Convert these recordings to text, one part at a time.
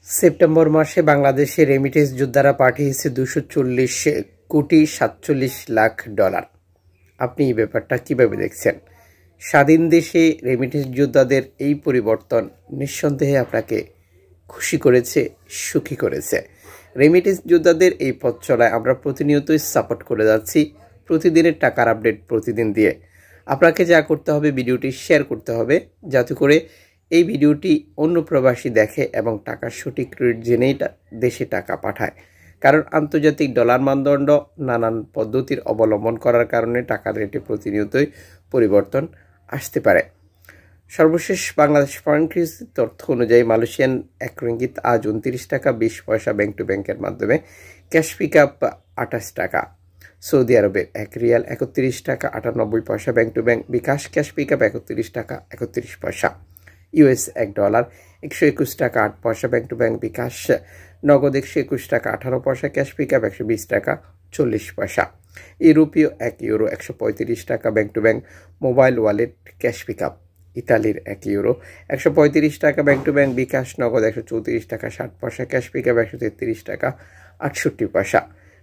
September মাসে বাংলাদেশে remittance যোদ্ধারা পাঠিয়েছে 240,47,00,000,000 ডলার। আপনি এই ব্যাপারটা কিভাবে দেখছেন? স্বাধীন দেশে রেমিটেন্স যোদ্ধাদের এই পরিবর্তন নিঃসন্দেহে আপনাকে খুশি করেছে, সুখী করেছে। রেমিটেন্স যোদ্ধাদের এই পথ চলায় আমরা প্রতিনিয়তই সাপোর্ট করে যাচ্ছি, প্রতিদিনের টাকার আপডেট প্রতিদিন দিয়ে। আপনাকে যা করতে হবে, ভিডিওটি শেয়ার করতে হবে, যাতে করে এই ভিডিওটি অন্য প্রবাসী দেখে এবং টাকার সঠিক রেট জেনেই দেশে টাকা পাঠায়। কারণ আন্তর্জাতিক ডলার মানদণ্ড নানান পদ্ধতির অবলম্বন করার কারণে টাকার রেটে প্রতিনিয়তই পরিবর্তন আসতে পারে। সর্বশেষ বাংলাদেশ ফরেন কারেন্সির তথ্য অনুযায়ী মালয়েশিয়ান 1 রিঙ্গিত আজ 29 টাকা 20 পয়সা ব্যাংক টু ব্যাংকের মাধ্যমে ক্যাশ পিক আপ 28 টাকা। সৌদি আরবের 1 রিয়াল 31 টাকা 98 পয়সা bank to bank bKash cash pick up 31 টাকা 31 পয়সা। ইউএস $1 121 টাকা 8 পয়সা ব্যাংক টু ব্যাংক বিকাশ নগদ 121 টাকা 18 পয়সা ক্যাশ পিক আপ 120 টাকা 40 পয়সা। ইউরোপীয় 1 ইউরো 135 টাকা bank to bank mobile wallet cash pick up. ইতালির 1 ইউরো 135 টাকা ব্যাংক টু ব্যাংক বিকাশ নগদ 134 টাকা 60 পয়সা ক্যাশ পিক আপ 133 টাকা 68 পয়সা।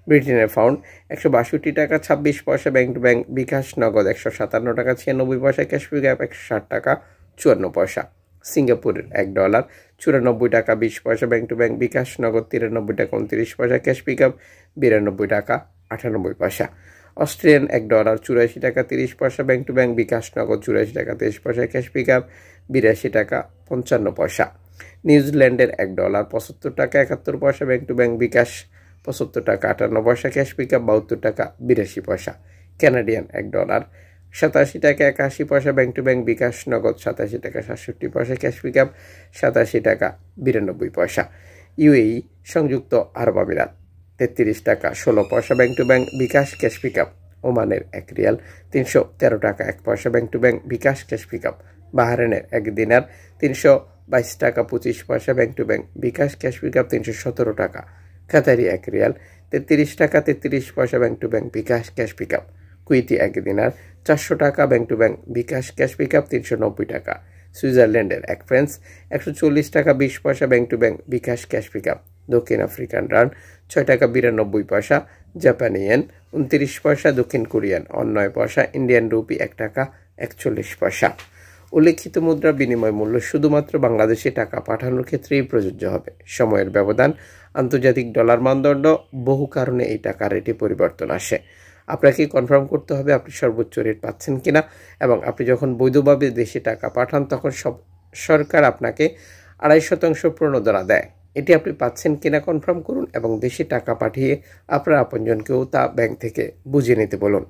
ব্রিটেনের পাউন্ড 162 টাকা 26 পয়সা ব্যাংক টু ব্যাংক বিকাশ নগদ 157 টাকা 96 পয়সা ক্যাশ পিক আপ 160 টাকা 54 পয়সা। সিঙ্গাপুরের $1 94 টাকা 20 পয়সা ব্যাংক টু ব্যাংক বিকাশ নগদ 93 টাকা 29 পয়সা ক্যাশ পিক আপ 92 টাকা 98 পয়সা। অস্ট্রেলিয়ান $1 84 টাকা 30 পয়সা ব্যাংক টু ব্যাংক বিকাশ নগদ 84 টাকা 23 পয়সা ক্যাশ পিক আপ 82 টাকা 55 পয়সা। নিউজিল্যান্ডের $1 75 টাকা 71 পয়সা ব্যাংক টু ব্যাংক বিকাশ 75 টাকা 58 পয়সা ক্যাশ পিক আপ 72 টাকা 82 পয়সা। কানাডিয়ান $1 87 টাকা 81 পয়সা ব্যাংক টু ব্যাংক বিকাশ নগদ 87 টাকা 67 পয়সা ক্যাশ পিক আপ 87 টাকা 92 পয়সা। ইউএই সংযুক্ত আরব আমিরাত 33 টাকা 16 পয়সা bank to bank bKash cash pick up. ওমানের 1 রিয়াল 313 টাকা 1 পয়সা bank to bank bKash cash pick up. বাহরাইনের 1 দিনার 322 টাকা 25 পয়সা bank to bank bKash cash pick up 317 টাকা। কাতারি 1 রিয়াল 33 টাকা 33 পয়সা bank to bank bKash cash pick up. কুয়েতি 1 দিনার 400 টাকা bank to bank bKash cash pick up 390 টাকা। সুইজারল্যান্ডের 1 ফ্রান্স 140 টাকা 20 পয়সা bank to bank bKash cash pick up. দক্ষিণ আফ্রিকান রান 6 টাকা 92 পয়সা। জাপানি ইয়েন 29 পয়সা। দক্ষিণ কোরিয়ান 9 পয়সা। ইন্ডিয়ান রুপি 1 টাকা 41 পয়সা। উল্লেখিত মুদ্রা বিনিময় মূল্য শুধুমাত্র বাংলাদেশে টাকা পাঠানোর ক্ষেত্রেই প্রযোজ্য হবে। সময়ের ব্যবধান, আন্তর্জাতিক ডলার মানদণ্ড, বহু কারণে এই টাকার রেটে পরিবর্তন আসে। আপনাকে কনফার্ম করতে হবে আপনি সর্বোচ্চ রেট পাচ্ছেন কিনা, এবং আপনি যখন বৈধভাবে দেশে টাকা পাঠান তখন সরকার আপনাকে 2.5% প্রণোদনা দেয়। এটি আপনি পাচ্ছেন কিনা কনফার্ম করুন এবং দেশে টাকা পাঠিয়ে আপনার আপনজনকেও তা ব্যাংক থেকে বুঝিয়ে নিতে বলুন।